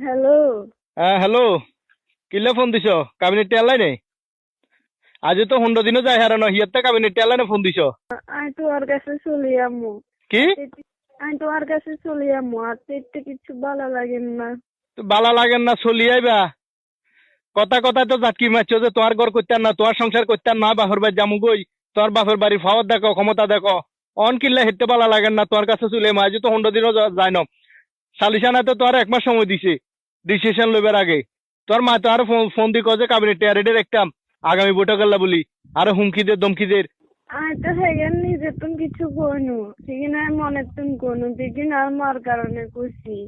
Hello. হ্যাঁ hello, কিল্লে phone দিছ? Cabinet টেলাই নেই? আজ তো 15 দিনও যায় হারানো হিয়াতে কাবিনেট টেলাই না ফোন দিছ? আমি তোমার কাছে চলে যাবো। কি আমি তোমার কাছে চলে যাবো, আর তো একটু কিছু ভালো লাগে না। বালা লাগেন না চলি আইবা? কথা কথায় তো জাটকি মারছো যে তোমার ঘর করতে না, তোমার সংসার করতে না, বাপের বাড়ি জামু গই, তোমার বাপের বাড়ি ফাওয়ার দেখো, ক্ষমতা দেখো। অন কিল্লে হেঁটে বালা লাগেন না তোমার কাছে চলে আজ তো 15 দিনও যায় না। সালিশানাতে তোমার 1 মাস সময় দিছে ডিসিশন লইবার আগে। তোর মা তো আর ফোন দি কছে কাবিনেট টেয়ারেডে রাখতাম আগামী বৈঠক আল্লাহ বলি, আরো হুমকিদের দমকিদের। আমি তো সেখানে নিজে তুমি কিছু কইনু, সেখানে আমি মনে তুমি কইনু, যেদিন আর মার কারণে খুশি।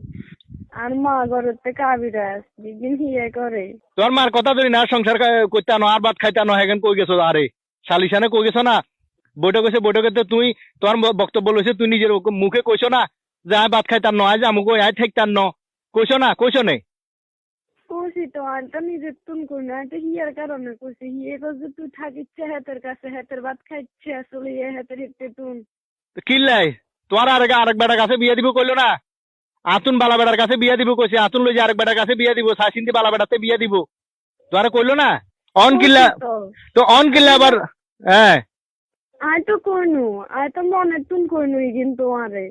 আর মা ঘরের থেকে আবিরাস যেদিন হিয়ে করে। তোর মার কথা ধরি না, সংসার করতে আনো আর ভাত খাইতে আনো, হ্যাঁ কই গেছো? আরে শালিশানে কই গেছো না? বৈঠক হয়েছে, বৈঠকে তো তুই তোমার বক্তব্য লইছে, তুই নিজের মুখে কইছো না যে আয় ভাত খাইতাম ন, আয় আমুক আয় ঠেকতাম ন, কইছো না? কইছো নে? খুশি তো আর তো নিজের তুমি কইনু, আমি তো হিয়ার কারণে খুশি। হিয়ে করছে তুই থাকিচ্ছে হাতের কাছে, হাতের ভাত খাইচ্ছে আসলে হাতের হিতে তুমি। কিল্লাই তোমার আরেক বেটার কাছে বিয়ে দিব কইলো না? আতুন বালা বেটার কাছে বিয়ে দিব কইছে, আতুন লই যে আরেক বেটার কাছে বিয়ে দিব, সাইসিন্দি বালা বেটাতে বিয়ে দিব, তোরা কইলো না? অন কিল্লা খুশি তো তো অন কিল্লা আবার? হ্যাঁ আয় তো কইনু, আয় তো মনের তুন কইনু কিন্তু আরে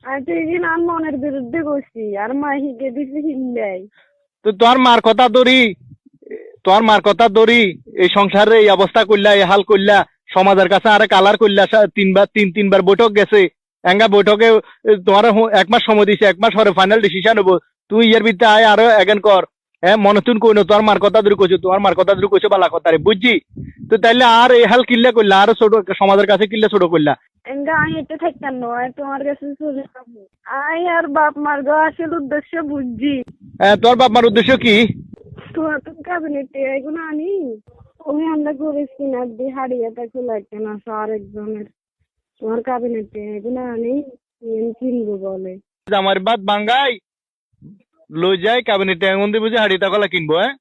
আয় তো এগিন আর মনের বিরুদ্ধে গেছি, আর মা হিগে দিছি হিল্লাই। তো তোর মার কথা ধরি এই সংসারে এই অবস্থা করলা, এই হাল করলা, সমাজের কাছে আরে কালার করলা, তিনবার বৈঠক গেছে, এঙ্গা বৈঠকে তোমার 1 মাস সময় দিছে, 1 মাস পরে ফাইনাল ডিসিশন হবো। তুই ইয়ার ভিতরে আয় আরো এগেন কর। হ্যাঁ মনে তুন কইনো তোর মার কথা ধরে কইছো, তোমার মার কথা ধরে কইছো বালা কথা রে, বুঝছি? তো তাইলে আর এই হাল কিল্লা করলা, আরো ছোট সমাজের কাছে কিল্লা ছোট করলা? এঙ্গা আয় এতে থাকতাম নয় তোমার কাছে চলে যাবো। আয় আর বাপ মার গো আসল উদ্দেশ্য বুঝছি। হ্যাঁ তোর বাপ মার উদ্দেশ্য কি? তোমার তো ক্যাবিনেটে এগুলো আনি, ওই আমরা করেছি না দিয়ে হারিয়েটা খোলাইতে না আরেকজনের। তোমার ক্যাবিনেটে এগুলো আনি কিনবো বলে। আমার বাদ বাঙ্গাই লই যাই ক্যাবিনেটে এমন দিব যে হাড়ি টাকলা কিনবো। হ্যাঁ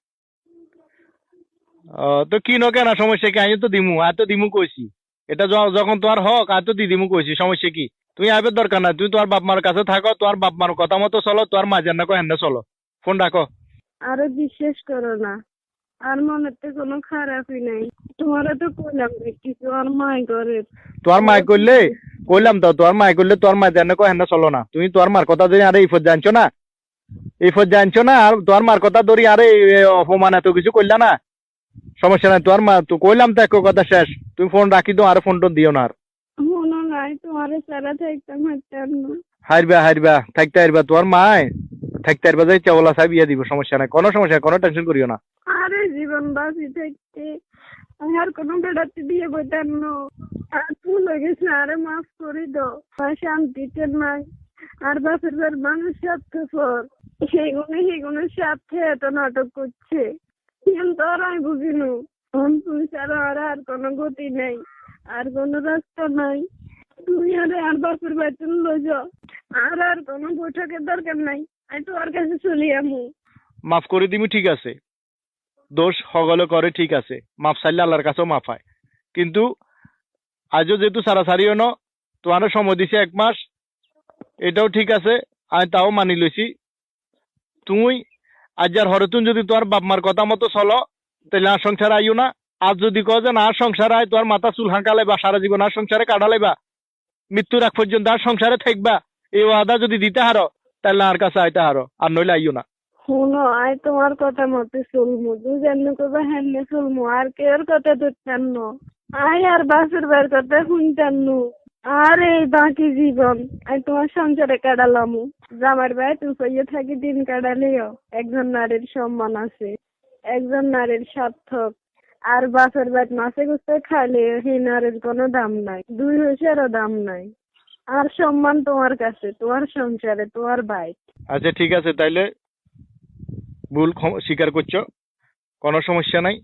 তো কিনো কেন, সমস্যা কি? আমি তো দিমু, আর তো দিমু কইছি। এটা যখন তোমার হক আর তো দিদিমু কইছি, সমস্যা কি? তুমি আইবার দরকার না, তুমি তোমার বাপ মার কাছে থাকো, তোমার বাপ মার কথা মতো চলো, তোমার মা যেন কো হেন চলো। ফোন রাখো। আরো বিশ্বাস করো না, আর মনের তো কোনো খারাপই নাই। তোমারও তো কইলাম যে কিছু আর মাই করে। তোমার মা করলে কইলাম তো, তোমার মা করলে তোমার মা যেন কো হেন চলো না। তুমি তোমার মার কথা ধরে আরে ইফত জানছো না, ইফত জানছো না, আর তোমার মার কথা ধরি আরে অপমান এত কিছু করলা না। সমস্যা নাই, তোমার মা তো কইলাম তো এক কথা শেষ। তুমি ফোন রাখি দাও, আর ফোন টোন দিও না আর। মনে নাই তোমার সারা থাকতাম হাঁটতাম না। হারবা হারবা থাকতে হারবা, তোমার মায় থাকতে হারবা, যাই চাওলা সাহেব ইয়ে দিব, সমস্যা নাই, কোনো সমস্যা নাই, কোনো টেনশন করিও না। আরে জীবন বাঁচি থাকতে আমি আর কোনো বেড়াতে দিয়ে বইতাম না। আর ভুল হয়ে গেছে, আরে মাফ করে দাও। আর শান্তিতে নাই, আর বাপের বাড়ির মানুষ স্বার্থপর, সেইগুলো স্বার্থে এত নাটক করছে। কিন্তু আর আমি বুঝিনু তুমি ছাড়া আর কোনো গতি নেই, আর কোনো রাস্তা নাই। তুমি আর বাপের বাড়িতে লই যাও, আর কোনো বৈঠকের দরকার নাই। আমি তোমার কাছে চলি আমু। মাফ করে দিবি, ঠিক আছে। দোষ হগলে করে, ঠিক আছে। মাফ চাইলে আল্লাহর কাছেও মাফ হয়। কিন্তু আজও যেহেতু সারাসারিও ন, তোমারও সময় দিছে 1 মাস, এটাও ঠিক আছে, আমি তাও মানি লইছি। তুই আজ আর হরতুন যদি তোমার বাপ মার কথা মতো চলো, তাহলে আর সংসার আইও না। আর যদি কো যে না সংসার আয়, তোমার মাথা চুল হাঁকালাইবা, সারা জীবন আর সংসারে কাটালাইবা, মৃত্যুর আগ পর্যন্ত আর সংসারে থাকবা, এই ওয়াদা যদি দিতে হারো, তাহলে আর কাছে আইতে হারো, আর নইলে আইও না। শুনো, আয় তোমার কথা মতো চলমু, তুই যেমনি করবা হেমনি চলমু, আর কেউর কথা ধরতাম না। আয় আর বাসের বার কথা শুনতাম নু। আর এই বাকি জীবন আমি তোমার সংসারে কাটালামু। জামার ভাই তুই কইয়ে থাকি দিন কাটালেও একজন নারীর সম্মান আছে, একজন নারীর সার্থক। আর বাসের বাদ মাছে গুছতে খাইলে সেই নারীর কোনো দাম নাই, 2 পয়সারও দাম নাই। আর সম্মান তোমার কাছে, তোমার সংসারে, তোমার ভাই। আচ্ছা ঠিক আছে, তাইলে ভুল স্বীকার করছো, কোনো সমস্যা নাই।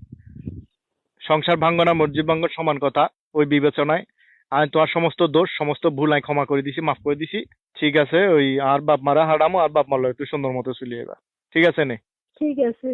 সংসার ভাঙ্গ না মসজিদ ভাঙ্গ সমান কথা, ওই বিবেচনায় আমি তোমার সমস্ত দোষ সমস্ত ভুল আমি ক্ষমা করে দিছি, মাফ করে দিছি। ঠিক আছে, ওই আর বাপ মারা হারামো, আর বাপ মারলো একটু সুন্দর মতো চলিয়ে এবার। ঠিক আছে নে? ঠিক আছে।